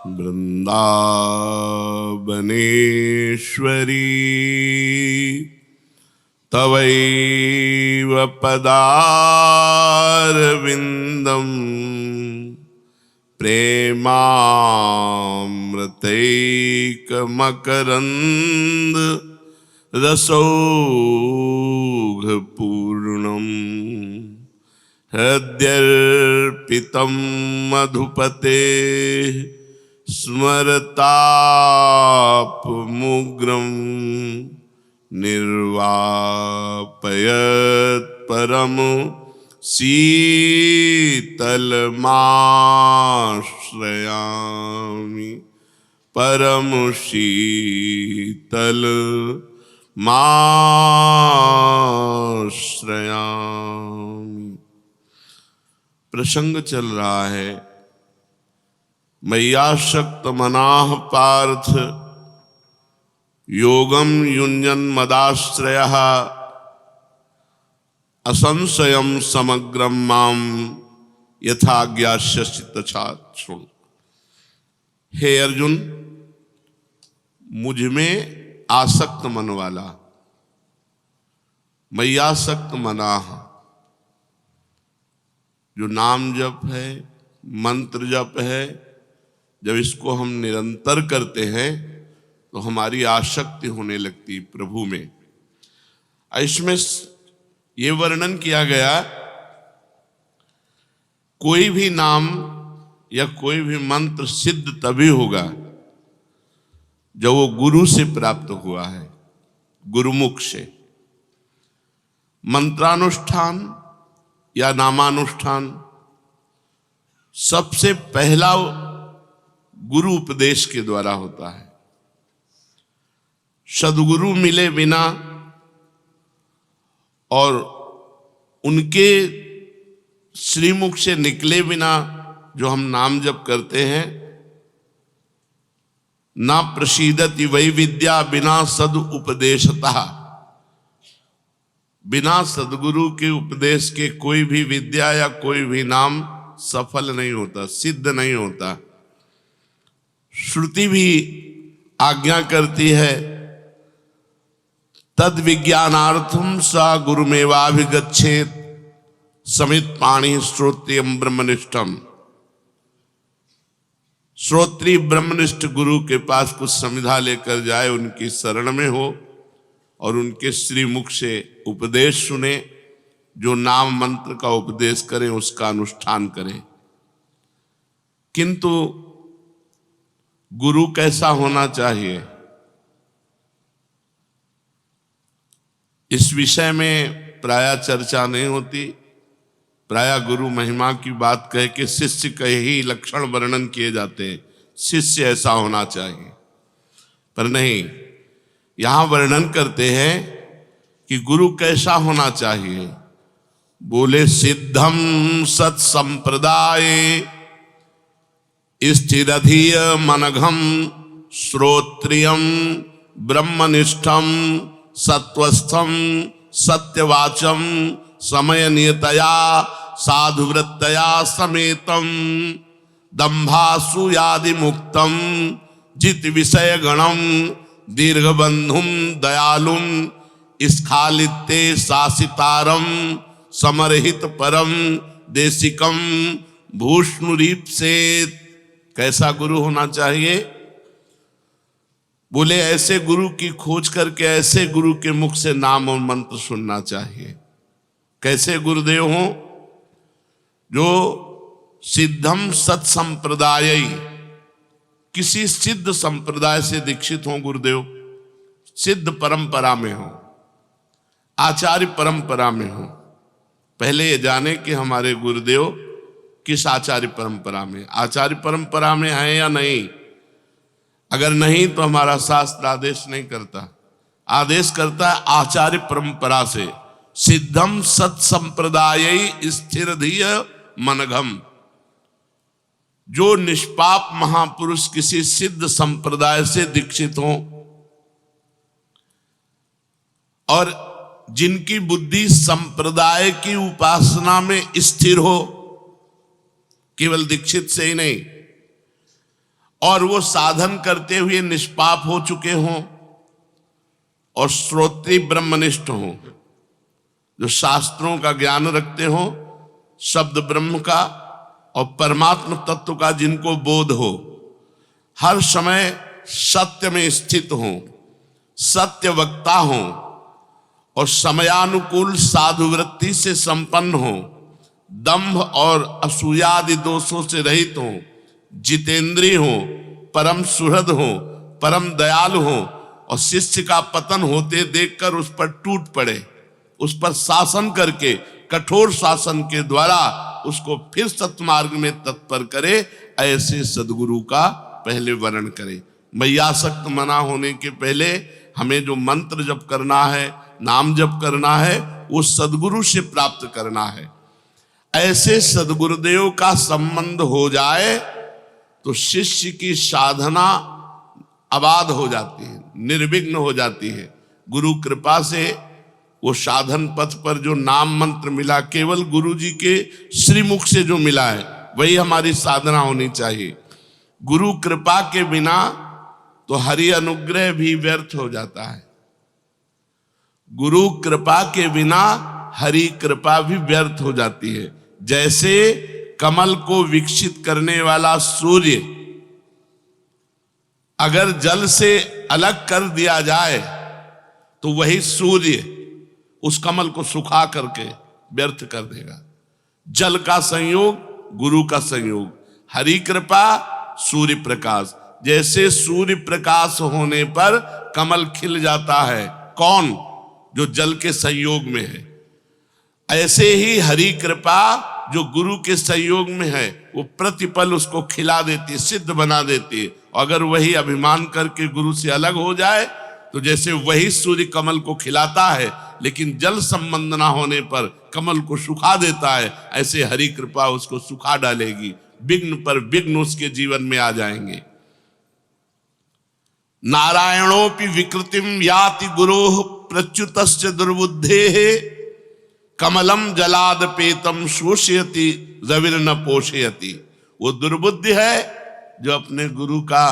वृन्दावनेश्वरी तवैव पदारविन्दं प्रेमामृतैकमकरन्द रसौघपूर्णम् हृद्यर्पितं मधुपते स्मरतापमुग्रं निर्वापयत् परम शीतलमाश्रयामि परम शीतलमाश्रयामि। प्रसंग चल रहा है मय्यासक्त मनाः पार्थ योगम युञ्जन मदाश्रयः असंशयम समग्रम माम यथाज्ञास्यसि तथा शृणु। हे अर्जुन, मुझमें आसक्त मन वाला, मय्यासक्त मनाः, जो नाम जप है, मंत्र जप है, जब इसको हम निरंतर करते हैं तो हमारी आसक्ति होने लगती प्रभु में। इसमें ये वर्णन किया गया, कोई भी नाम या कोई भी मंत्र सिद्ध तभी होगा जब वो गुरु से प्राप्त हुआ है, गुरुमुख से। मंत्रानुष्ठान या नामानुष्ठान सबसे पहला गुरु उपदेश के द्वारा होता है। सद्गुरु मिले बिना और उनके श्रीमुख से निकले बिना जो हम नाम जप करते हैं, ना प्रसीदति वै विद्या बिना सद उपदेशतः, बिना सदगुरु के उपदेश के कोई भी विद्या या कोई भी नाम सफल नहीं होता, सिद्ध नहीं होता। श्रुति भी आज्ञा करती है, तद विज्ञानार्थम सा गुरुमेवाभिगच्छेत समित पाणि श्रोत्रियम ब्रह्मनिष्ठम। श्रोत्री ब्रह्मनिष्ठ गुरु के पास कुछ समिधा लेकर जाए, उनकी शरण में हो और उनके श्रीमुख से उपदेश सुने, जो नाम मंत्र का उपदेश करें उसका अनुष्ठान करें। किंतु गुरु कैसा होना चाहिए, इस विषय में प्रायः चर्चा नहीं होती। प्रायः गुरु महिमा की बात कह के शिष्य के ही लक्षण वर्णन किए जाते हैं, शिष्य ऐसा होना चाहिए, पर नहीं, यहां वर्णन करते हैं कि गुरु कैसा होना चाहिए। बोले सिद्धम सत्संप्रदाय स्थिरधिय मनघम श्रोत्रियम ब्रह्मनिष्ठम सत्वस्थम सत्यवाचम समय नियतया साधुवृत्तया समेतम दंभासूयादि मुक्तम जित विषय गणम दीर्घबंधुम दयालुम स्खालिते शासितारम समरहित परम देशिकम भूष्णुरीप से। कैसा गुरु होना चाहिए? बोले ऐसे गुरु की खोज करके ऐसे गुरु के मुख से नाम और मंत्र सुनना चाहिए। कैसे गुरुदेव हो? जो सिद्धम सत्संप्रदाय, किसी सिद्ध संप्रदाय से दीक्षित हो गुरुदेव, सिद्ध परंपरा में हो, आचार्य परंपरा में हो। पहले ये जाने कि हमारे गुरुदेव किस आचार्य परंपरा में, आचार्य परंपरा में है या नहीं। अगर नहीं तो हमारा शास्त्र आदेश नहीं करता, आदेश करता है आचार्य परंपरा से। सिद्धम सत्संप्रदाय स्थिरधिय मनघम, जो निष्पाप महापुरुष किसी सिद्ध संप्रदाय से दीक्षित हो और जिनकी बुद्धि संप्रदाय की उपासना में स्थिर हो, केवल दीक्षित से ही नहीं, और वो साधन करते हुए निष्पाप हो चुके हों और श्रोत्री ब्रह्मनिष्ठ हों, जो शास्त्रों का ज्ञान रखते हों, शब्द ब्रह्म का और परमात्म तत्व का जिनको बोध हो, हर समय सत्य में स्थित हों, सत्य वक्ता हों और समयानुकूल साधु वृत्ति से संपन्न हों, दंभ और असूयादि दोषों से रहित हों, जितेंद्रिय हों, परम सुहृद हों, परम दयालु हों और शिष्य का पतन होते देखकर उस पर टूट पड़े, उस पर शासन करके कठोर शासन के द्वारा उसको फिर सत्मार्ग में तत्पर करे, ऐसे सदगुरु का पहले वर्ण करे। मैयासक्त मना होने के पहले हमें जो मंत्र जप करना है, नाम जप करना है, वो सदगुरु से प्राप्त करना है। ऐसे सदगुरुदेव का संबंध हो जाए तो शिष्य की साधना आबाद हो जाती है, निर्विघ्न हो जाती है। गुरु कृपा से वो साधन पथ पर जो नाम मंत्र मिला, केवल गुरु जी के श्रीमुख से जो मिला है, वही हमारी साधना होनी चाहिए। गुरु कृपा के बिना तो हरि अनुग्रह भी व्यर्थ हो जाता है। गुरु कृपा के बिना हरि कृपा भी व्यर्थ हो जाती है। जैसे कमल को विकसित करने वाला सूर्य अगर जल से अलग कर दिया जाए तो वही सूर्य उस कमल को सुखा करके व्यर्थ कर देगा। जल का संयोग, गुरु का संयोग, हरि कृपा, सूर्य प्रकाश। जैसे सूर्य प्रकाश होने पर कमल खिल जाता है, कौन? जो जल के संयोग में है। ऐसे ही हरि कृपा जो गुरु के संयोग में है, वो प्रतिपल उसको खिला देती है, सिद्ध बना देती है। अगर वही अभिमान करके गुरु से अलग हो जाए तो जैसे वही सूर्य कमल को खिलाता है लेकिन जल संबंध ना होने पर कमल को सुखा देता है, ऐसे हरि कृपा उसको सुखा डालेगी। विघ्न पर विघ्न उसके जीवन में आ जाएंगे। नारायणोपि विकृतिम याति गुरोः प्रच्युतस्य दुर्बुद्धेः कमलम जलाद पेतम शोषयति रविर्न पोषयति। वो दुर्बुद्धि है जो अपने गुरु का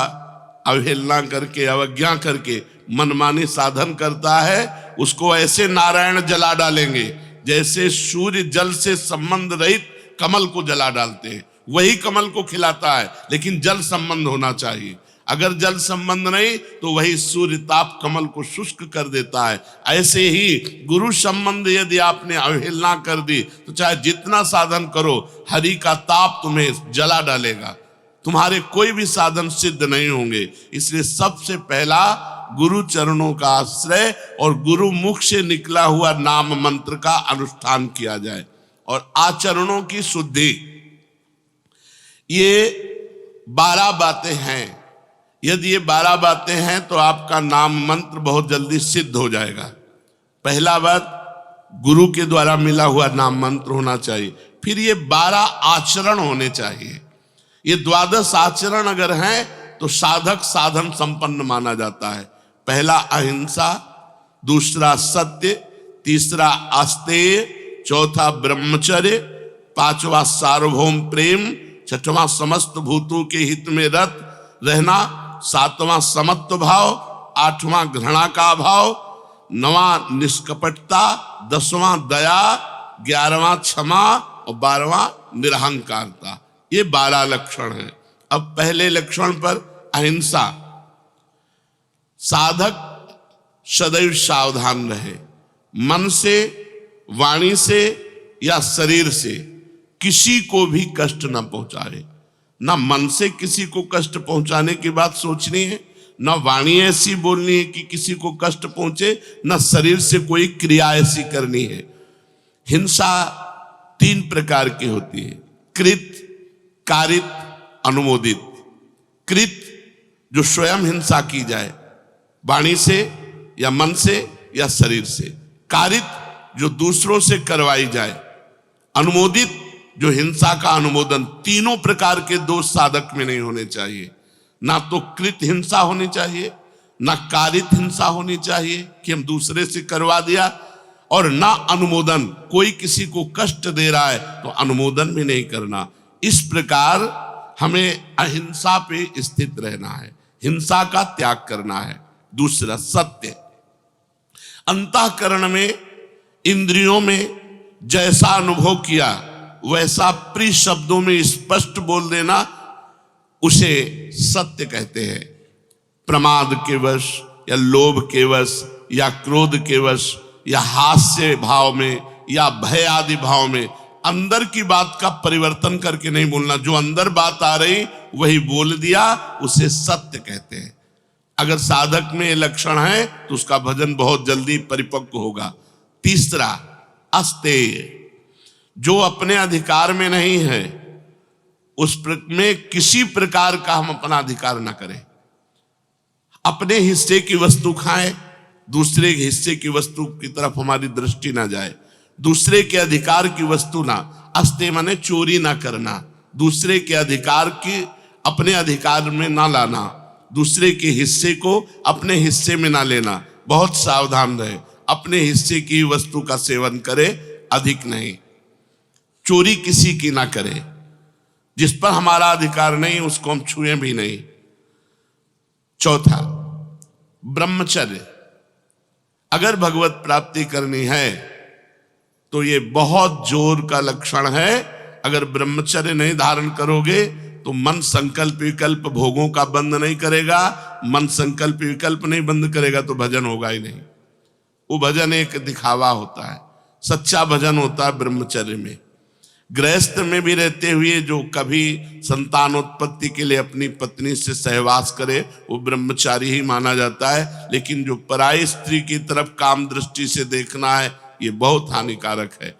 अवहेलना करके, अवज्ञा करके मनमानी साधन करता है, उसको ऐसे नारायण जला डालेंगे जैसे सूर्य जल से संबंध रहित कमल को जला डालते हैं। वही कमल को खिलाता है लेकिन जल संबंध होना चाहिए। अगर जल संबंध नहीं तो वही सूर्य ताप कमल को शुष्क कर देता है। ऐसे ही गुरु संबंध यदि आपने अवहेलना कर दी तो चाहे जितना साधन करो, हरि का ताप तुम्हें जला डालेगा, तुम्हारे कोई भी साधन सिद्ध नहीं होंगे। इसलिए सबसे पहला गुरु चरणों का आश्रय और गुरु मुख से निकला हुआ नाम मंत्र का अनुष्ठान किया जाए और आचरणों की शुद्धि। ये 12 बातें हैं। यदि ये 12 बातें हैं तो आपका नाम मंत्र बहुत जल्दी सिद्ध हो जाएगा। पहला बात, गुरु के द्वारा मिला हुआ नाम मंत्र होना चाहिए। फिर ये 12 आचरण होने चाहिए। ये 12 आचरण अगर हैं तो साधक साधन संपन्न माना जाता है। पहला अहिंसा, दूसरा सत्य, तीसरा आस्तेय, चौथा ब्रह्मचर्य, पांचवा सार्वभौम प्रेम, छठवां समस्त भूतों के हित में रत रहना, सातवां समत्व भाव, आठवां घृणा का भाव, 9वां निष्कपटता, 10वां दया, 11वां क्षमा और 12वां निरहंकारता। ये 12 लक्षण हैं। अब पहले लक्षण पर अहिंसा। साधक सदैव सावधान रहे, मन से, वाणी से या शरीर से किसी को भी कष्ट न पहुंचाए। ना मन से किसी को कष्ट पहुंचाने की बात सोचनी है, ना वाणी ऐसी बोलनी है कि किसी को कष्ट पहुंचे, ना शरीर से कोई क्रिया ऐसी करनी है। हिंसा 3 प्रकार की होती है, कृत, कारित, अनुमोदित। कृत जो स्वयं हिंसा की जाए, वाणी से या मन से या शरीर से। कारित जो दूसरों से करवाई जाए। अनुमोदित जो हिंसा का अनुमोदन। तीनों प्रकार के दोष साधक में नहीं होने चाहिए। ना तो कृत हिंसा होनी चाहिए, ना कारित हिंसा होनी चाहिए कि हम दूसरे से करवा दिया, और ना अनुमोदन, कोई किसी को कष्ट दे रहा है तो अनुमोदन भी नहीं करना। इस प्रकार हमें अहिंसा पे स्थित रहना है, हिंसा का त्याग करना है। दूसरा सत्य, अंतःकरण में इंद्रियों में जैसा अनुभव किया वैसा प्रिय शब्दों में स्पष्ट बोल देना, उसे सत्य कहते हैं। प्रमाद के वश या लोभ के वश या क्रोध के वश या हास्य भाव में या भय आदि भाव में अंदर की बात का परिवर्तन करके नहीं बोलना। जो अंदर बात आ रही वही बोल दिया, उसे सत्य कहते हैं। अगर साधक में ये लक्षण है तो उसका भजन बहुत जल्दी परिपक्व होगा। तीसरा अस्तेय, जो अपने अधिकार में नहीं है में किसी प्रकार का हम अपना अधिकार ना करें। अपने हिस्से की वस्तु खाएं, दूसरे के हिस्से की वस्तु की तरफ हमारी दृष्टि ना जाए। दूसरे के अधिकार की वस्तु ना, अस्ते माने चोरी ना करना, दूसरे के अधिकार की अपने अधिकार में ना लाना, दूसरे के हिस्से को अपने हिस्से में ना लेना। बहुत सावधान रहे, अपने हिस्से की वस्तु का सेवन करे, अधिक नहीं। चोरी किसी की ना करे, जिस पर हमारा अधिकार नहीं उसको हम छुए भी नहीं। चौथा ब्रह्मचर्य, अगर भगवत प्राप्ति करनी है तो ये बहुत जोर का लक्षण है। अगर ब्रह्मचर्य नहीं धारण करोगे तो मन संकल्प विकल्प भोगों का बंद नहीं करेगा, मन संकल्प विकल्प नहीं बंद करेगा तो भजन होगा ही नहीं। वो भजन एक दिखावा होता है, सच्चा भजन होता है ब्रह्मचर्य में। गृहस्थ में भी रहते हुए जो कभी संतानोत्पत्ति के लिए अपनी पत्नी से सहवास करे वो ब्रह्मचारी ही माना जाता है। लेकिन जो पराई स्त्री की तरफ काम दृष्टि से देखना है ये बहुत हानिकारक है।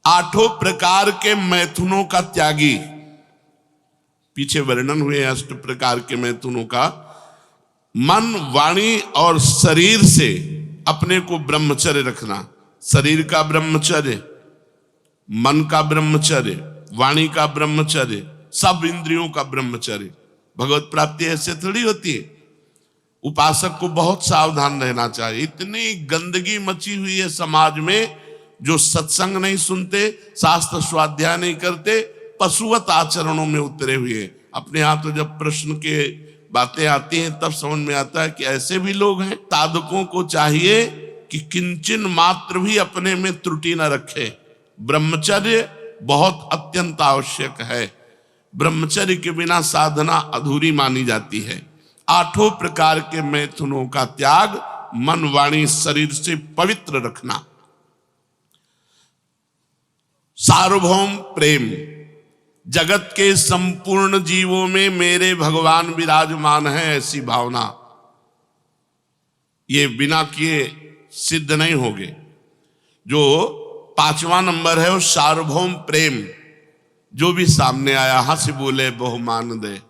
आठों प्रकार के मैथुनों का त्यागी, पीछे वर्णन हुए 8 प्रकार के मैथुनों का। मन वाणी और शरीर से अपने को ब्रह्मचर्य रखना, शरीर का ब्रह्मचर्य, मन का ब्रह्मचर्य, वाणी का ब्रह्मचर्य, सब इंद्रियों का ब्रह्मचर्य। भगवत प्राप्ति ऐसे थोड़ी होती है। उपासक को बहुत सावधान रहना चाहिए। इतनी गंदगी मची हुई है समाज में, जो सत्संग नहीं सुनते, शास्त्र स्वाध्याय नहीं करते, पशुवत आचरणों में उतरे हुए। अपने यहाँ तो जब प्रश्न के बातें आती हैं तब समझ में आता है कि ऐसे भी लोग हैं। साधकों को चाहिए कि किंचन मात्र भी अपने में त्रुटि न रखे। ब्रह्मचर्य बहुत अत्यंत आवश्यक है। ब्रह्मचर्य के बिना साधना अधूरी मानी जाती है। आठों प्रकार के मैथुनों का त्याग, मन वाणी शरीर से पवित्र रखना। सार्वभौम प्रेम, जगत के संपूर्ण जीवों में मेरे भगवान विराजमान है, ऐसी भावना। ये बिना किए सिद्ध नहीं होगे। जो 5वां नंबर है वो सार्वभौम प्रेम। जो भी सामने आया हंस बोले बहुमान दे,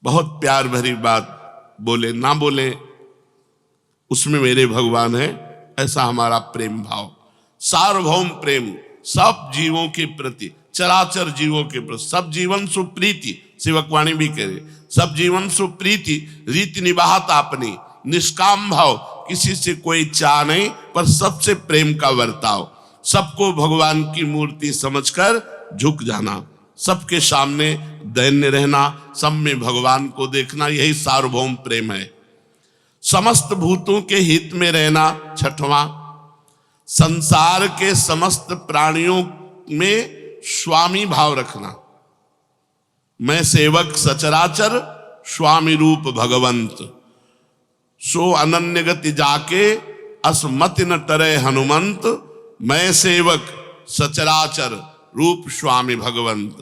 बहुत प्यार भरी बात बोले ना बोले, उसमें मेरे भगवान है, ऐसा हमारा प्रेम भाव। सार्वभौम प्रेम, सब जीवों के प्रति, चराचर जीवों के प्रति, सब जीवन सुप्रीति, सेवकवाणी भी कह रहे, सब जीवन सुप्रीति, रीति निभात आपनी, निष्काम भाव, किसी से कोई चाह नहीं पर सबसे प्रेम का वर्ताव, सबको भगवान की मूर्ति समझकर झुक जाना, सबके सामने दैन्य रहना, सब में भगवान को देखना, यही सार्वभौम प्रेम है। समस्त भूतों के हित में रहना, 6वां, संसार के समस्त प्राणियों में स्वामी भाव रखना। मैं सेवक सचराचर, स्वामी रूप भगवंत, सो अनन्य गति जाके असमति न टरे हनुमंत। मैं सेवक सचराचर रूप स्वामी भगवंत,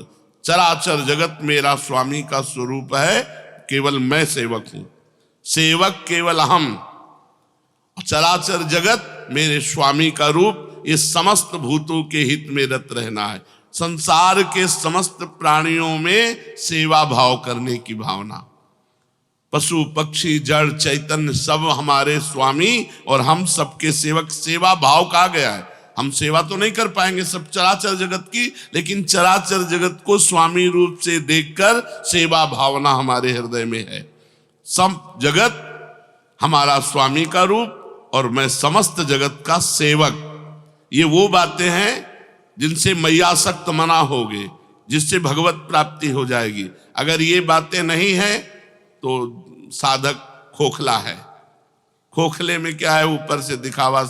चराचर जगत मेरा स्वामी का स्वरूप है, केवल मैं सेवक हूं। सेवक केवल हम, चराचर जगत मेरे स्वामी का रूप। ये समस्त भूतों के हित में रत रहना है। संसार के समस्त प्राणियों में सेवा भाव करने की भावना। पशु पक्षी जड़ चैतन्य सब हमारे स्वामी और हम सबके सेवक। सेवा भाव कहा गया है। हम सेवा तो नहीं कर पाएंगे सब चराचर जगत की, लेकिन चराचर जगत को स्वामी रूप से देखकर सेवा भावना हमारे हृदय में है। सब जगत हमारा स्वामी का रूप और मैं समस्त जगत का सेवक। ये वो बातें हैं जिनसे मैयासक्त मना होगे जिससे भगवत प्राप्ति हो जाएगी। अगर ये बातें नहीं है तो साधक खोखला है। खोखले में क्या है, ऊपर से दिखावा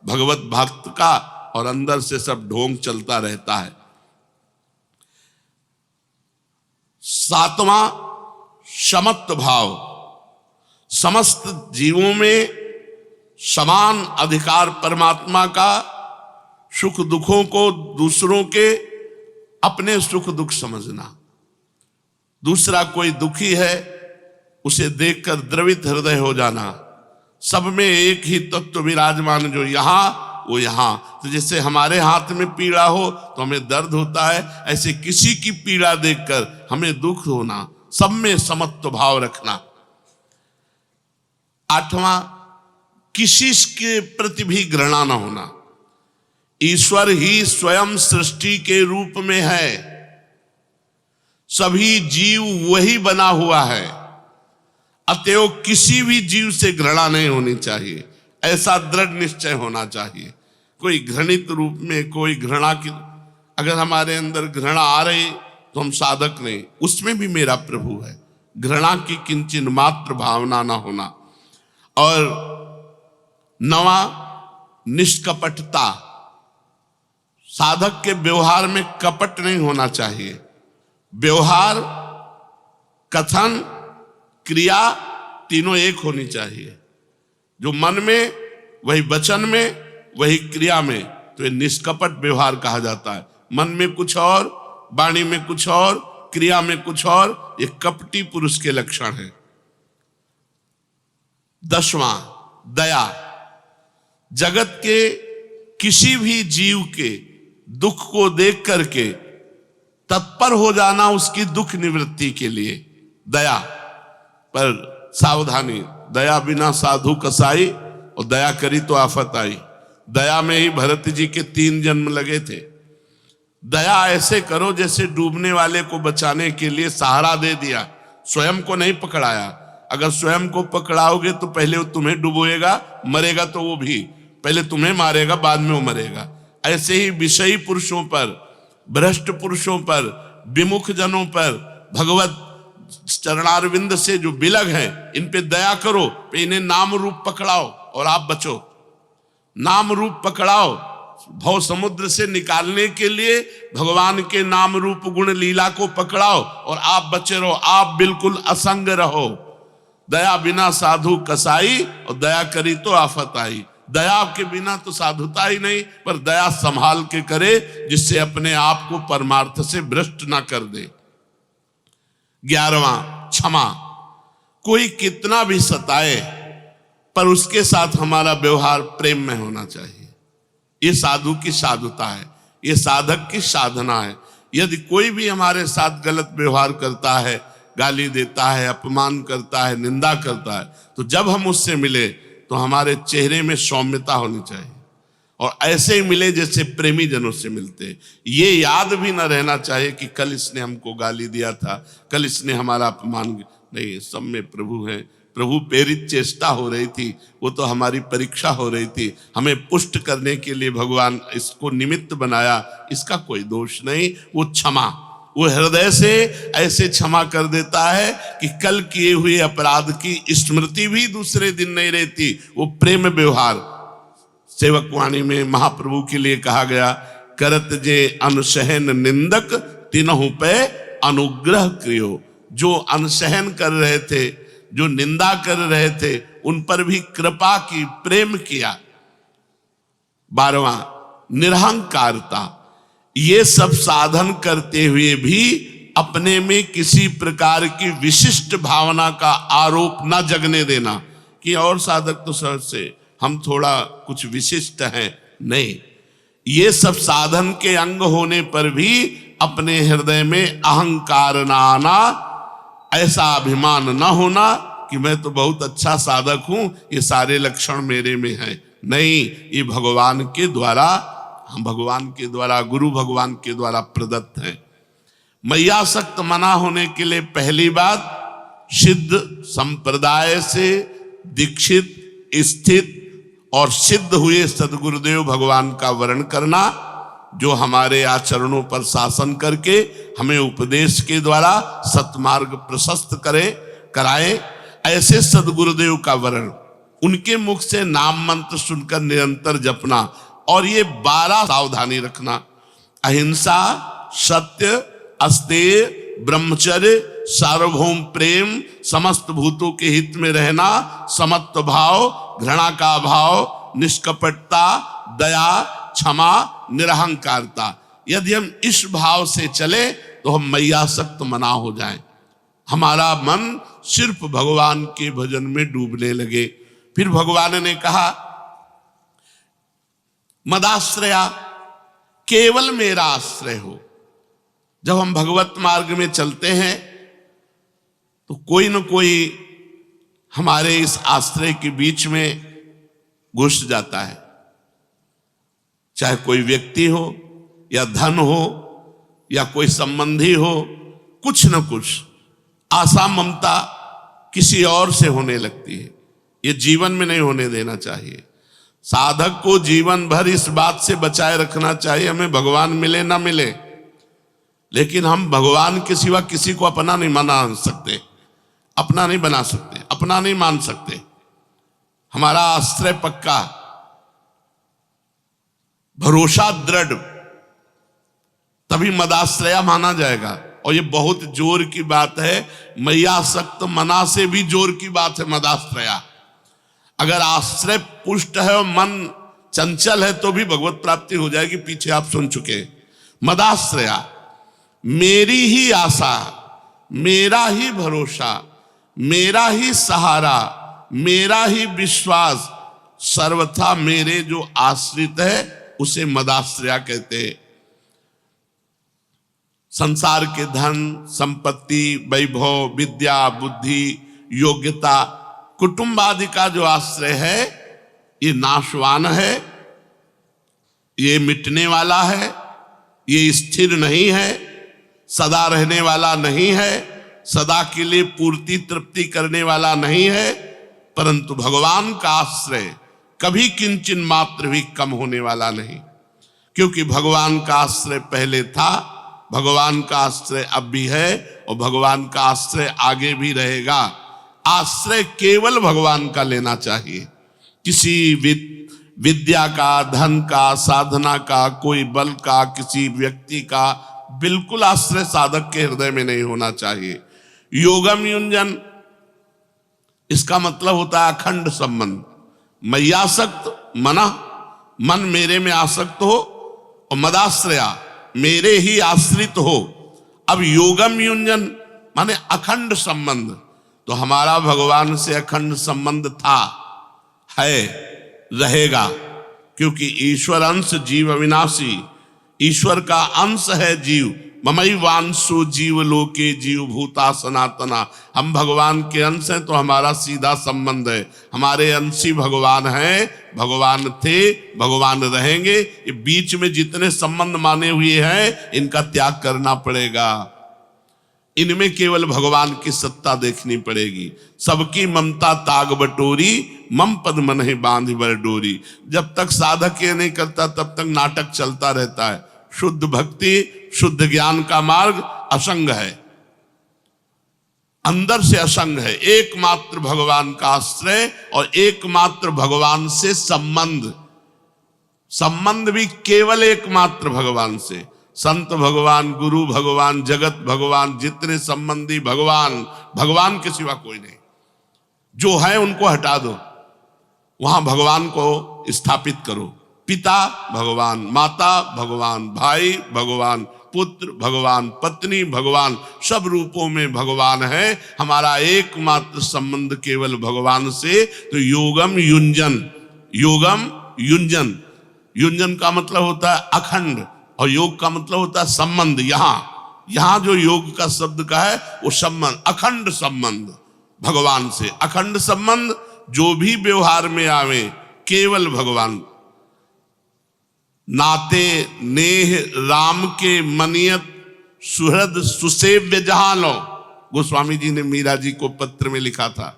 भगवत भक्त का और अंदर से सब ढोंग चलता रहता है। सातवां, समत्व भाव। समस्त जीवों में समान अधिकार परमात्मा का, सुख दुखों को दूसरों के अपने सुख दुख समझना। दूसरा कोई दुखी है उसे देखकर द्रवित हृदय हो जाना। सब में एक ही तत्व विराजमान, जो यहां वो यहां। तो जैसे हमारे हाथ में पीड़ा हो तो हमें दर्द होता है, ऐसे किसी की पीड़ा देखकर हमें दुख होना। सब में समत्व भाव रखना। आठवां, किसी के प्रति भी घृणा न होना। ईश्वर ही स्वयं सृष्टि के रूप में है, सभी जीव वही बना हुआ है, अतएव किसी भी जीव से घृणा नहीं होनी चाहिए। ऐसा दृढ़ निश्चय होना चाहिए। कोई घृणित रूप में कोई घृणा की, अगर हमारे अंदर घृणा आ रही तो हम साधक नहीं, उसमें भी मेरा प्रभु है। घृणा की किंचिन मात्र भावना ना होना। और नवा, निष्कपटता। साधक के व्यवहार में कपट नहीं होना चाहिए। व्यवहार, कथन, क्रिया तीनों एक होनी चाहिए। जो मन में वही वचन में वही क्रिया में, तो ये निष्कपट व्यवहार कहा जाता है। मन में कुछ और, वाणी में कुछ और, क्रिया में कुछ और, ये कपटी पुरुष के लक्षण है। 10वां, दया। जगत के किसी भी जीव के दुख को देख करके तत्पर हो जाना उसकी दुख निवृत्ति के लिए, दया। पर सावधानी, दया बिना साधु कसाई, और दया करी तो आफत आई। दया में ही भरत जी के 3 जन्म लगे थे। दया ऐसे करो जैसे डूबने वाले को बचाने के लिए सहारा दे दिया, स्वयं को नहीं पकड़ाया। अगर स्वयं को पकड़ाओगे तो पहले वो तुम्हें डुबोएगा, मरेगा तो वो भी, पहले तुम्हें मारेगा बाद में वो मरेगा। ऐसे ही विषयी पुरुषों पर, भ्रष्ट पुरुषों पर, विमुख जनों पर, भगवत चरणारविंद से जो बिलग हैं, इन पे दया करो, इन्हें नाम रूप पकड़ाओ और आप बचो। नाम रूप पकड़ाओ, भव समुद्र से निकालने के लिए भगवान के नाम रूप गुण लीला को पकड़ाओ और आप बचे रहो। आप बिल्कुल असंग रहो। दया बिना साधु कसाई, और दया करी तो आफत आई। दया के बिना तो साधुता ही नहीं, पर दया संभाल के करे, जिससे अपने आप को परमार्थ से भ्रष्ट ना कर दे। 11वां, क्षमा। कोई कितना भी सताए पर उसके साथ हमारा व्यवहार प्रेम में होना चाहिए। ये साधु की साधुता है, ये साधक की साधना है। यदि कोई भी हमारे साथ गलत व्यवहार करता है, गाली देता है, अपमान करता है, निंदा करता है, तो जब हम उससे मिले तो हमारे चेहरे में सौम्यता होनी चाहिए, और ऐसे ही मिले जैसे प्रेमी जनों से मिलते। ये याद भी न रहना चाहिए कि कल इसने हमको गाली दिया था, कल इसने हमारा अपमान नहीं। सब में प्रभु है। प्रभु प्रेरित चेष्टा हो रही थी, वो तो हमारी परीक्षा हो रही थी। हमें पुष्ट करने के लिए भगवान इसको निमित्त बनाया, इसका कोई दोष नहीं। वो क्षमा, वो हृदय से ऐसे क्षमा कर देता है कि कल किए हुए अपराध की स्मृति भी दूसरे दिन नहीं रहती। वो प्रेम व्यवहार। सेवक वाणी में महाप्रभु के लिए कहा गया, करत जे अनसहन निंदक तिनहु पे अनुग्रह क्रियो। जो अनसहन कर रहे थे, जो निंदा कर रहे थे, उन पर भी कृपा की, प्रेम किया। 12वां, निरहंकारता। ये सब साधन करते हुए भी अपने में किसी प्रकार की विशिष्ट भावना का आरोप न जगने देना कि और साधक तो सहज से, हम थोड़ा कुछ विशिष्ट हैं। नहीं, ये सब साधन के अंग होने पर भी अपने हृदय में अहंकार न आना, ऐसा अभिमान न होना कि मैं तो बहुत अच्छा साधक हूं, ये सारे लक्षण मेरे में हैं। नहीं, ये भगवान के द्वारा, हम भगवान के द्वारा, गुरु भगवान के द्वारा प्रदत्त है। मैयासक्त मना होने के लिए पहली बात, सिद्ध संप्रदाय से दीक्षित, स्थित और सिद्ध हुए सदगुरुदेव भगवान का वर्ण करना। जो हमारे आचरणों पर शासन करके हमें उपदेश के द्वारा सत्मार्ग प्रशस्त कराए। ऐसे सद्गुरुदेव का वर्ण, उनके मुख से नाम मंत्र सुनकर निरंतर जपना, और ये 12 सावधानी रखना: अहिंसा, सत्य, अस्तेय, ब्रह्मचर्य, सार्वभौम प्रेम, समस्त भूतों के हित में रहना, समत्व भाव, घृणा का अभाव, निष्कपटता, दया, क्षमा, निरहंकारता। यदि हम इस भाव से चले तो हम मैयासक्त मना हो जाएं, हमारा मन सिर्फ भगवान के भजन में डूबने लगे। फिर भगवान ने कहा, मदाश्रया, केवल मेरा आश्रय हो। जब हम भगवत मार्ग में चलते हैं तो कोई न कोई हमारे इस आश्रय के बीच में घुस जाता है, चाहे कोई व्यक्ति हो या धन हो या कोई संबंधी हो, कुछ न कुछ आशा ममता किसी और से होने लगती है। ये जीवन में नहीं होने देना चाहिए। साधक को जीवन भर इस बात से बचाए रखना चाहिए, हमें भगवान मिले ना मिले, लेकिन हम भगवान के सिवा किसी को अपना नहीं बना सकते, अपना नहीं बना सकते, अपना नहीं मान सकते। हमारा आश्रय पक्का, भरोसा दृढ़, तभी मदाश्रया माना जाएगा। और ये बहुत जोर की बात है, मैयासक्त मना से भी जोर की बात है मदाश्रया। अगर आश्रय पुष्ट है और मन चंचल है तो भी भगवत प्राप्ति हो जाएगी, पीछे आप सुन चुके। मदाश्रया, मेरी ही आशा, मेरा ही भरोसा, मेरा ही सहारा, मेरा ही विश्वास, सर्वथा मेरे जो आश्रित है उसे मदाश्रया कहते हैं। संसार के धन, संपत्ति, वैभव, विद्या, बुद्धि, योग्यता, कुटुंब आदि का जो आश्रय है ये नाशवान है, ये मिटने वाला है, ये स्थिर नहीं है, सदा रहने वाला नहीं है, सदा के लिए पूर्ति तृप्ति करने वाला नहीं है। परंतु भगवान का आश्रय कभी किंचन मात्र भी कम होने वाला नहीं, क्योंकि भगवान का आश्रय पहले था, भगवान का आश्रय अब भी है और भगवान का आश्रय आगे भी रहेगा। आश्रय केवल भगवान का लेना चाहिए। किसी विद्या का, धन का, साधना का, कोई बल का, किसी व्यक्ति का बिल्कुल आश्रय साधक के हृदय में नहीं होना चाहिए। योगम युंजन, इसका मतलब होता है अखंड संबंध। मैयासक्त मना, मन मेरे में आसक्त हो, और मदाश्रया, मेरे ही आश्रित हो। अब योगम युंजन माने अखंड संबंध, तो हमारा भगवान से अखंड संबंध था, है, रहेगा, क्योंकि ईश्वर अंश जीव अविनाशी, ईश्वर का अंश है जीव। ममैवांशो जीव लोके जीव भूता सनातना, हम भगवान के अंश हैं तो हमारा सीधा संबंध है। हमारे अंशी भगवान हैं, भगवान थे, भगवान रहेंगे। ये बीच में जितने संबंध माने हुए हैं इनका त्याग करना पड़ेगा। इनमें केवल भगवान की सत्ता देखनी पड़ेगी। सबकी ममता ताग बटोरी, मम पद मन है बांध बर डोरी। जब तक साधक ये नहीं करता तब तक नाटक चलता रहता है। शुद्ध भक्ति, शुद्ध ज्ञान का मार्ग असंग है, अंदर से असंग है। एकमात्र भगवान का आश्रय और एकमात्र भगवान से संबंध, संबंध भी केवल एकमात्र भगवान से। संत भगवान, गुरु भगवान, जगत भगवान, जितने संबंधी भगवान, भगवान के सिवा कोई नहीं। जो है उनको हटा दो, वहां भगवान को स्थापित करो। पिता भगवान, माता भगवान, भाई भगवान, पुत्र भगवान, पत्नी भगवान, सब रूपों में भगवान है। हमारा एकमात्र संबंध केवल भगवान से। तो योगम युंजन, योगम युंजन, युंजन का मतलब होता है अखंड और योग का मतलब होता है संबंध। यहां जो योग का शब्द का है वो संबंध, अखंड संबंध भगवान से। अखंड संबंध जो भी व्यवहार में आवे केवल भगवान। नाते नेह राम के मनियत सुहृद सुसेव्य जहां लो, गोस्वामी जी ने मीरा जी को पत्र में लिखा था।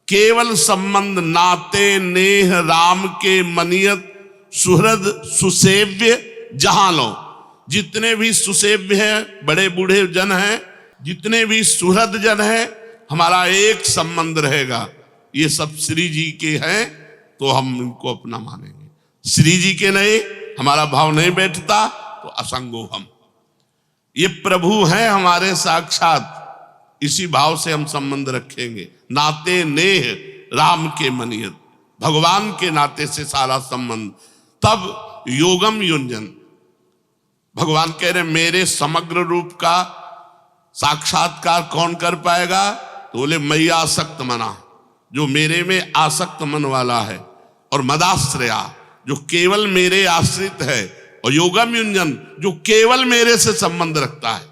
केवल संबंध, नाते नेह राम के मनियत सुहृद सुसेव्य जहां लो। जितने भी सुसेव्य हैं, बड़े बूढ़े जन हैं, जितने भी सुहृद जन हैं, हमारा एक संबंध रहेगा, ये सब श्री जी के हैं तो हम इनको अपना मानेंगे। श्री जी के नहीं, हमारा भाव नहीं बैठता तो असंगो हम। ये प्रभु हैं हमारे साक्षात, इसी भाव से हम संबंध रखेंगे। नाते नेह राम के मनियत, भगवान के नाते से सारा संबंध। तब योगम युंजन, भगवान कह रहे मेरे समग्र रूप का साक्षात्कार कौन कर पाएगा? तो बोले मई आसक्त मना, जो मेरे में आसक्त मन वाला है, और मदाश्रया, जो केवल मेरे आश्रित है, और योगम युंजन, जो केवल मेरे से संबंध रखता है।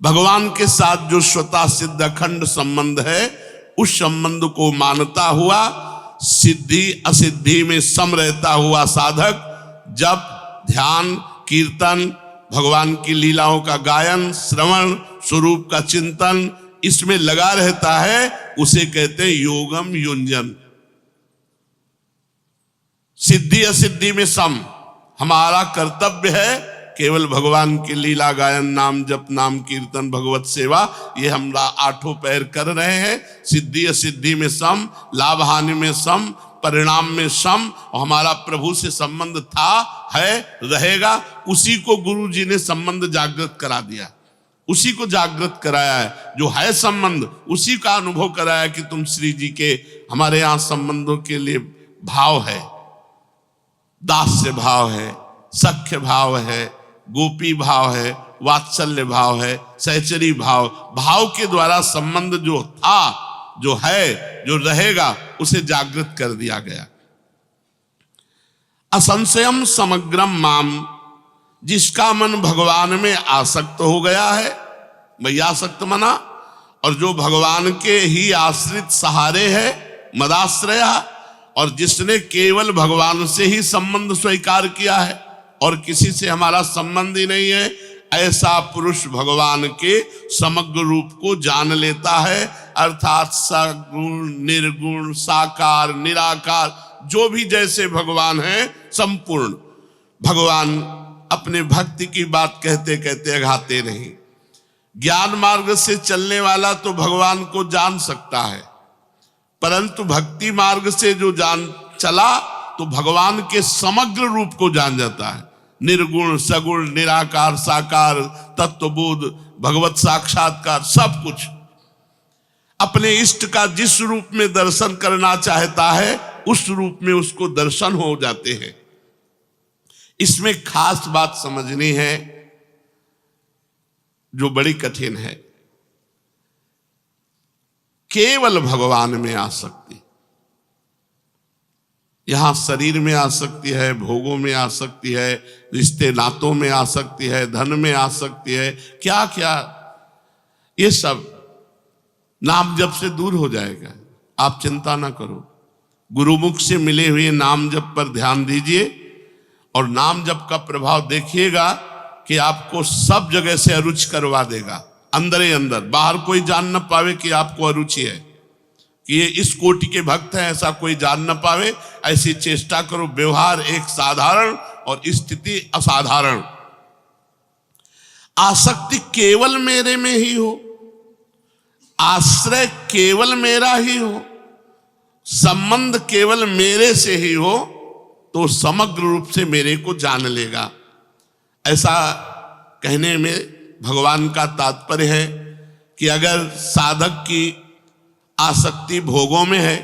भगवान के साथ जो स्वतः सिद्ध अखंड संबंध है, उस संबंध को मानता हुआ सिद्धि असिद्धि में सम रहता हुआ साधक जब ध्यान, कीर्तन, भगवान की लीलाओं का गायन, श्रवण, स्वरूप का चिंतन, इसमें लगा रहता है, उसे कहते हैं योगम युंजन। सिद्धि असिद्धि में सम। हमारा कर्तव्य है केवल भगवान की लीला गायन, नाम जप, नाम कीर्तन, भगवत सेवा, ये हम 8 पैर कर रहे हैं। सिद्धि असिद्धि में सम, लाभ हानि में सम, परिणाम में सम। और हमारा प्रभु से संबंध था, है, रहेगा। उसी को गुरु जी ने संबंध जागृत करा दिया, उसी को जागृत कराया है। जो है संबंध, उसी का अनुभव कराया कि तुम श्री जी के, हमारे यहाँ संबंधों के लिए भाव है, दास्य भाव है, सख्य भाव है, गोपी भाव है, वात्सल्य भाव है, सहचरी भाव। भाव के द्वारा संबंध जो था, जो है, जो रहेगा, उसे जागृत कर दिया गया। असंशयम समग्रम माम, जिसका मन भगवान में आसक्त हो गया है, वही आसक्त मना, और जो भगवान के ही आश्रित सहारे है, मदाश्रया, और जिसने केवल भगवान से ही संबंध स्वीकार किया है और किसी से हमारा संबंध ही नहीं है, ऐसा पुरुष भगवान के समग्र रूप को जान लेता है। अर्थात सगुण, निर्गुण, साकार, निराकार, जो भी जैसे भगवान है, संपूर्ण। भगवान अपने भक्ति की बात कहते कहते अघाते नहीं। ज्ञान मार्ग से चलने वाला तो भगवान को जान सकता है, परंतु भक्ति मार्ग से जो जान चला तो भगवान के समग्र रूप को जान जाता है। निर्गुण, सगुण, निराकार, साकार, तत्वबोध, भगवत साक्षात्कार, सब कुछ। अपने इष्ट का जिस रूप में दर्शन करना चाहता है, उस रूप में उसको दर्शन हो जाते हैं। इसमें खास बात समझनी है जो बड़ी कठिन है, केवल भगवान में आसक्ति। यहां शरीर में आसक्ति है, भोगों में आसक्ति है, रिश्ते नातों में आसक्ति है, धन में आसक्ति है, क्या क्या, ये सब नाम जप से दूर हो जाएगा। आप चिंता ना करो, गुरुमुख से मिले हुए नाम जप पर ध्यान दीजिए, और नाम जप का प्रभाव देखिएगा कि आपको सब जगह से अरुचि करवा देगा, अंदर ही अंदर। बाहर कोई जान न पावे कि आपको अरुचि है, कि ये इस कोटि के भक्त हैं, ऐसा कोई जान न पावे। ऐसी चेष्टा करो। व्यवहार एक साधारण और स्थिति असाधारण। आसक्ति केवल मेरे में ही हो, आश्रय केवल मेरा ही हो, संबंध केवल मेरे से ही हो, तो समग्र रूप से मेरे को जान लेगा। ऐसा कहने में भगवान का तात्पर्य है कि अगर साधक की आसक्ति भोगों में है,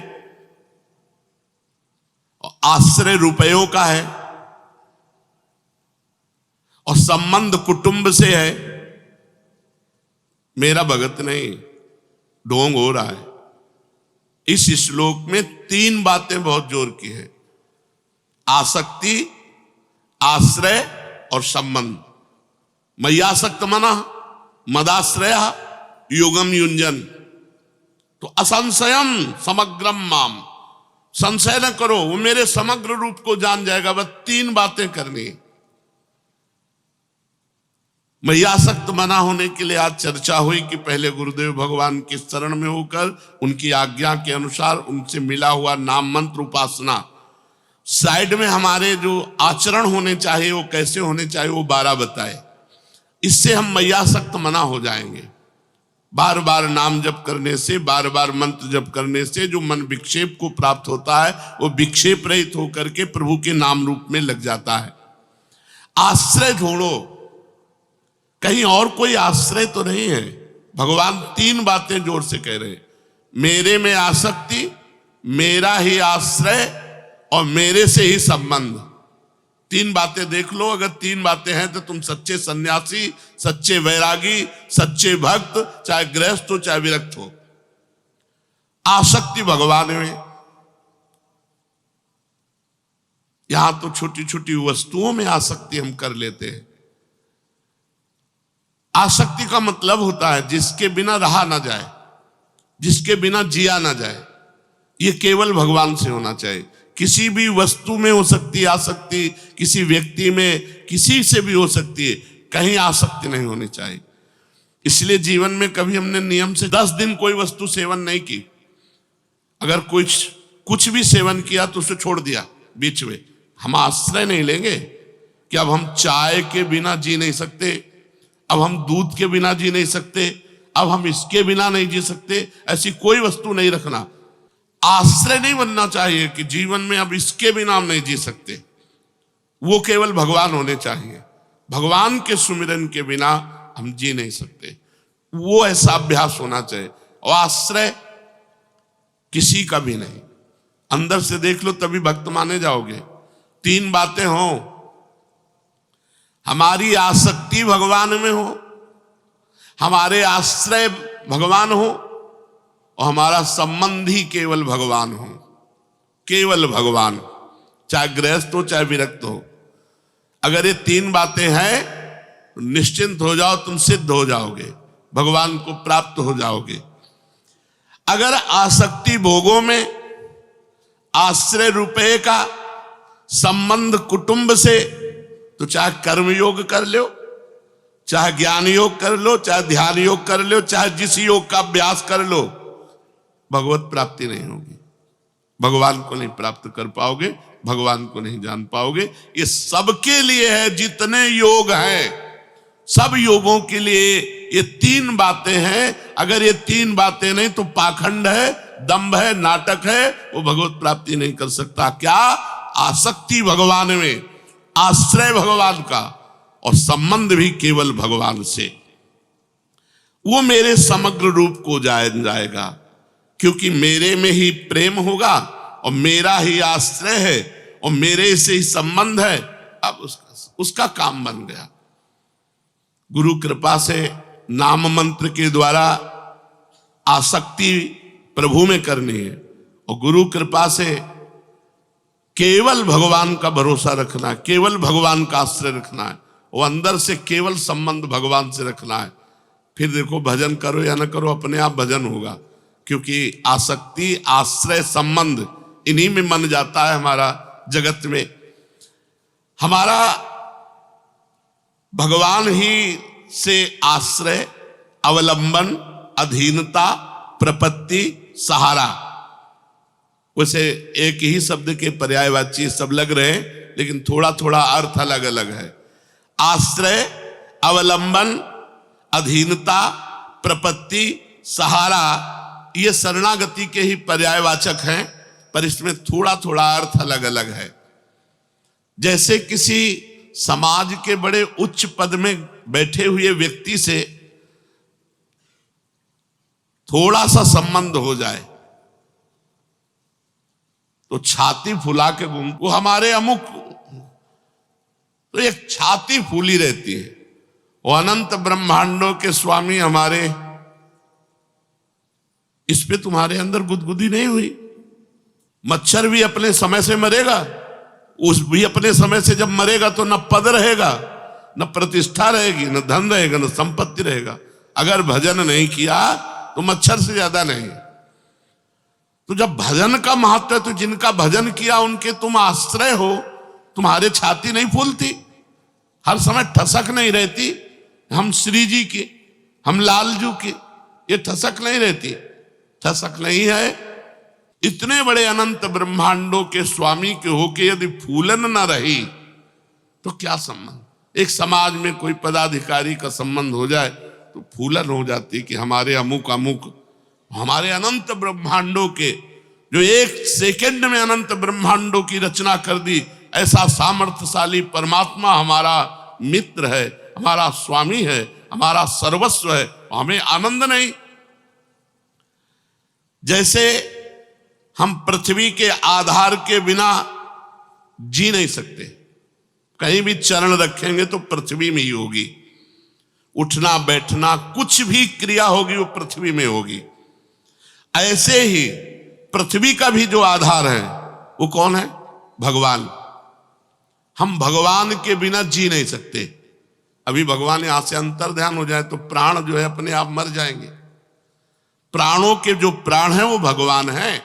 आश्रय रुपयों का है, और संबंध कुटुंब से है, मेरा भगत नहीं, ढोंग हो रहा है। इस श्लोक में 3 बातें बहुत जोर की है: आसक्ति, आश्रय और संबंध। मय्यासक्त मना, मदाश्रया, योगम युंजन। तो असंशयम समग्रम माम, संशय न करो, वो मेरे समग्र रूप को जान जाएगा। बस 3 बातें करनी। मय्यासक्त मना होने के लिए आज चर्चा हुई कि पहले गुरुदेव भगवान की शरण में होकर उनकी आज्ञा के अनुसार उनसे मिला हुआ नाम मंत्र उपासना, साइड में हमारे जो आचरण होने चाहिए वो कैसे होने चाहिए वो 12 बताए। इससे हम मैयासक्त मना हो जाएंगे। बार बार नाम जप करने से, बार बार मंत्र जप करने से जो मन विक्षेप को प्राप्त होता है वो विक्षेप रहित होकर के प्रभु के नाम रूप में लग जाता है। आश्रय ढूंढो, कहीं और कोई आश्रय तो नहीं है। भगवान 3 बातें जोर से कह रहे हैं, मेरे में आसक्ति, मेरा ही आश्रय और मेरे से ही संबंध। 3 बातें देख लो, अगर 3 बातें हैं तो तुम सच्चे सन्यासी, सच्चे वैरागी, सच्चे भक्त, चाहे गृहस्थ हो चाहे विरक्त हो। आसक्ति भगवान में, यहां तो छोटी छोटी वस्तुओं में आसक्ति हम कर लेते हैं। आसक्ति का मतलब होता है जिसके बिना रहा ना जाए, जिसके बिना जिया ना जाए। ये केवल भगवान से होना चाहिए। किसी भी वस्तु में हो सकती है आसक्ति, किसी व्यक्ति में, किसी से भी हो सकती है, कहीं आसक्ति नहीं होनी चाहिए। इसलिए जीवन में कभी हमने नियम से 10 दिन कोई वस्तु सेवन नहीं की। अगर कुछ भी सेवन किया तो उसे छोड़ दिया बीच में। हम आश्रय नहीं लेंगे कि अब हम चाय के बिना जी नहीं सकते, अब हम दूध के बिना जी नहीं सकते, अब हम इसके बिना नहीं जी सकते। ऐसी कोई वस्तु नहीं रखना। आश्रय नहीं बनना चाहिए कि जीवन में अब इसके बिना हम नहीं जी सकते। वो केवल भगवान होने चाहिए। भगवान के सुमिरन के बिना हम जी नहीं सकते। वो ऐसा अभ्यास होना चाहिए। और आश्रय किसी का भी नहीं, अंदर से देख लो तभी भक्त माने जाओगे। 3 बातें हो, हमारी आसक्ति भगवान में हो, हमारे आश्रय भगवान हो और हमारा संबंध ही केवल भगवान हो। केवल भगवान, चाहे गृहस्थ हो चाहे विरक्त हो। अगर ये 3 बातें हैं तो निश्चिंत हो जाओ, तुम सिद्ध हो जाओगे, भगवान को प्राप्त हो जाओगे। अगर आसक्ति भोगों में, आश्रय रुपये का, संबंध कुटुंब से, तो चाहे कर्म योग कर लो, चाहे ज्ञान योग कर लो, चाहे ध्यान योग कर लो, चाहे जिस योग का अभ्यास कर लो, भगवत प्राप्ति नहीं होगी। भगवान को नहीं प्राप्त कर पाओगे, भगवान को नहीं जान पाओगे। ये सबके लिए है, जितने योग हैं सब योगों के लिए ये 3 बातें हैं। अगर ये 3 बातें नहीं तो पाखंड है, दंभ है, नाटक है, वो भगवत प्राप्ति नहीं कर सकता। क्या? आसक्ति भगवान में, आश्रय भगवान का और संबंध भी केवल भगवान से। वो मेरे समग्र रूप को जाएगा, क्योंकि मेरे में ही प्रेम होगा और मेरा ही आश्रय है और मेरे से ही संबंध है। अब उसका काम बन गया। गुरु कृपा से नाम मंत्र के द्वारा आसक्ति प्रभु में करनी है और गुरु कृपा से केवल भगवान का भरोसा रखना है, केवल भगवान का आश्रय रखना है, वो अंदर से केवल संबंध भगवान से रखना है। फिर देखो भजन करो या ना करो, अपने आप भजन होगा। क्योंकि आसक्ति, आश्रय, संबंध, इन्हीं में मन जाता है हमारा जगत में। हमारा भगवान ही से आश्रय, अवलंबन, अधीनता, प्रपत्ति, सहारा। वैसे एक ही शब्द के पर्यायवाची सब लग रहे हैं, लेकिन थोड़ा थोड़ा अर्थ अलग अलग है। आश्रय, अवलंबन, अधीनता, प्रपत्ति, सहारा, ये शरणागति के ही पर्यायवाचक हैं, पर इसमें थोड़ा थोड़ा अर्थ अलग अलग है। जैसे किसी समाज के बड़े उच्च पद में बैठे हुए व्यक्ति से थोड़ा सा संबंध हो जाए तो छाती फुला के घूम, वो हमारे अमुक, तो एक छाती फूली रहती है। वो अनंत ब्रह्मांडों के स्वामी हमारे, इस पे तुम्हारे अंदर गुदगुदी नहीं हुई। मच्छर भी अपने समय से मरेगा, उस भी अपने समय से जब मरेगा तो न पद रहेगा, न प्रतिष्ठा रहेगी, न धन रहेगा, न संपत्ति रहेगा। अगर भजन नहीं किया तो मच्छर से ज्यादा नहीं। तो जब भजन का महत्व है तो जिनका भजन किया उनके तुम आश्रय हो, तुम्हारे छाती नहीं फूलती, हर समय ठसक नहीं रहती। हम श्री जी की, हम लालजू की, ये ठसक नहीं रहती। ठसक नहीं है इतने बड़े अनंत ब्रह्मांडों के स्वामी के होके यदि फूलन न रही तो क्या संबंध? एक समाज में कोई पदाधिकारी का संबंध हो जाए तो फूलन हो जाती कि हमारे अमुक अमुक, हमारे अनंत ब्रह्मांडों के जो एक सेकंड में अनंत ब्रह्मांडों की रचना कर दी, ऐसा सामर्थ्यशाली परमात्मा हमारा मित्र है, हमारा स्वामी है, हमारा सर्वस्व है, हमें आनंद नहीं? जैसे हम पृथ्वी के आधार के बिना जी नहीं सकते, कहीं भी चरण रखेंगे तो पृथ्वी में ही होगी, उठना बैठना कुछ भी क्रिया होगी वो पृथ्वी में होगी। ऐसे ही पृथ्वी का भी जो आधार है वो कौन है? भगवान। हम भगवान के बिना जी नहीं सकते। अभी भगवान यहां से अंतर ध्यान हो जाए तो प्राण जो है अपने आप मर जाएंगे। प्राणों के जो प्राण है वो भगवान है।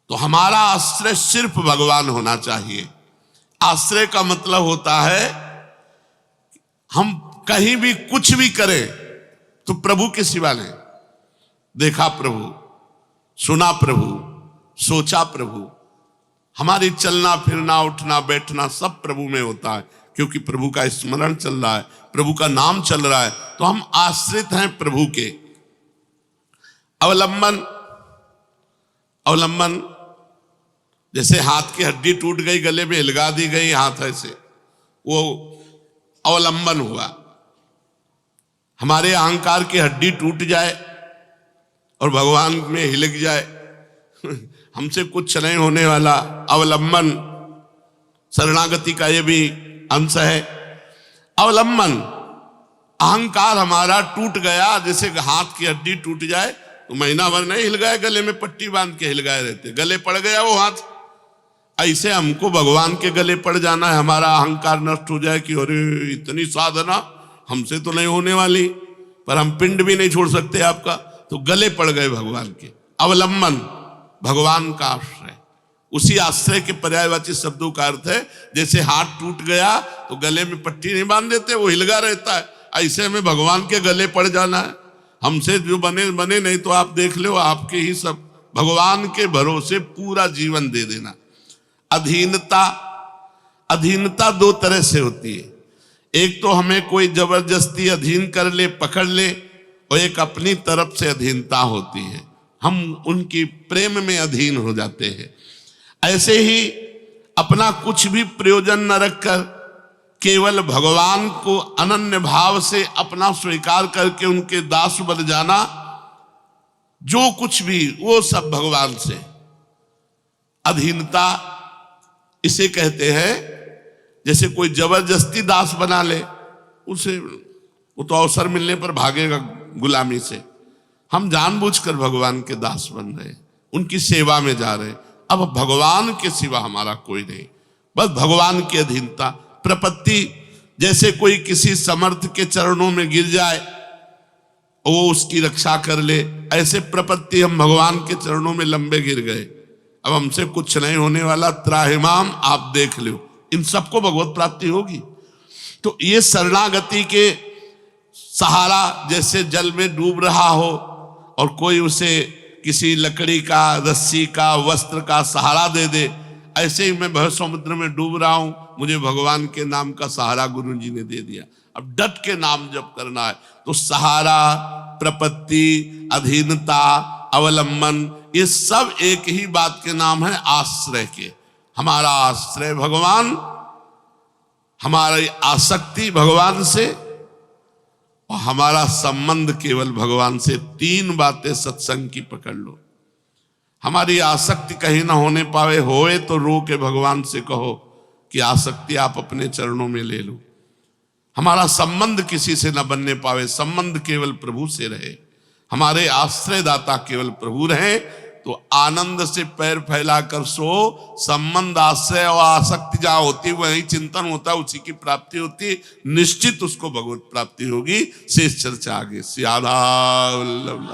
तो हमारा आश्रय सिर्फ भगवान होना चाहिए। आश्रय का मतलब होता है हम कहीं भी कुछ भी करें तो प्रभु के सिवा नहीं। देखा प्रभु, सुना प्रभु, सोचा प्रभु, हमारी चलना फिरना उठना बैठना सब प्रभु में होता है, क्योंकि प्रभु का स्मरण चल रहा है, प्रभु का नाम चल रहा है, तो हम आश्रित हैं प्रभु के। अवलंबन, अवलंबन जैसे हाथ की हड्डी टूट गई, गले में हिलगा दी गई हाथ ऐसे, वो अवलंबन हुआ। हमारे अहंकार की हड्डी टूट जाए और भगवान में हिलक जाए, हमसे कुछ नहीं होने वाला, अवलंबन शरणागति का ये भी अंश है। अवलंबन, अहंकार हमारा टूट गया, जैसे हाथ की हड्डी टूट जाए तो महीना भर नहीं हिल गए, गले में पट्टी बांध के हिल गए रहते, गले पड़ गया वो हाथ। ऐसे हमको भगवान के गले पड़ जाना है, हमारा अहंकार नष्ट हो जाए कि अरे इतनी साधना हमसे तो नहीं होने वाली, पर हम पिंड भी नहीं छोड़ सकते आपका, तो गले पड़ गए भगवान के। अवलंबन, भगवान का आश्रय। उसी आश्रय के पर्यायवाची शब्दों का अर्थ है जैसे हाथ टूट गया तो गले में पट्टी नहीं बांध देते, वो हिलगा रहता है, ऐसे हमें भगवान के गले पड़ जाना है। हमसे जो बने बने, नहीं तो आप देख लो आपके ही सब, भगवान के भरोसे पूरा जीवन दे देना। अधीनता, अधीनता दो तरह से होती है। एक तो हमें कोई जबरदस्ती अधीन कर ले, पकड़ ले, और एक अपनी तरफ से अधीनता होती है, हम उनकी प्रेम में अधीन हो जाते हैं। ऐसे ही अपना कुछ भी प्रयोजन न रखकर केवल भगवान को अनन्य भाव से अपना स्वीकार करके उनके दास बन जाना, जो कुछ भी वो सब भगवान से। अधीनता इसे कहते हैं, जैसे कोई जबरदस्ती दास बना ले, उसे वो तो अवसर मिलने पर भागेगा गुलामी से। हम जानबूझकर भगवान के दास बन रहे, उनकी सेवा में जा रहे। अब भगवान के सिवा हमारा कोई नहीं, बस भगवान की अधीनता। प्रपत्ति, जैसे कोई किसी समर्थ के चरणों में गिर जाए, वो उसकी रक्षा कर ले, ऐसे प्रपत्ति हम भगवान के चरणों में लंबे गिर गए, अब हमसे कुछ नहीं होने वाला, त्राहिमाम आप देख लो, इन सबको भगवत प्राप्ति होगी। तो ये शरणागति के सहारा, जैसे जल में डूब रहा हो और कोई उसे किसी लकड़ी का, रस्सी का, वस्त्र का सहारा दे दे, ऐसे ही मैं भव समुद्र में डूब रहा हूं, मुझे भगवान के नाम का सहारा गुरु जी ने दे दिया। अब डट के नाम जप करना है। तो सहारा, प्रपत्ति, अधीनता, अवलंबन, ये सब एक ही बात के नाम है, आश्रय के। हमारा आश्रय भगवान, हमारी आसक्ति भगवान से, और हमारा संबंध केवल भगवान से। तीन बातें सत्संग की पकड़ लो। हमारी आसक्ति कहीं ना होने पावे, होए तो रो के भगवान से कहो कि आसक्ति आप अपने चरणों में ले लो। हमारा संबंध किसी से न बनने पावे, संबंध केवल प्रभु से रहे, हमारे आश्रयदाता केवल प्रभु रहे, तो आनंद से पैर फैलाकर सो। संबंध, आश्रय और आसक्ति जहां होती वही चिंतन होता है, उसी की प्राप्ति होती, निश्चित उसको भगवत प्राप्ति होगी। शेष चर्चा आगे। श्री राधा वल्लभ।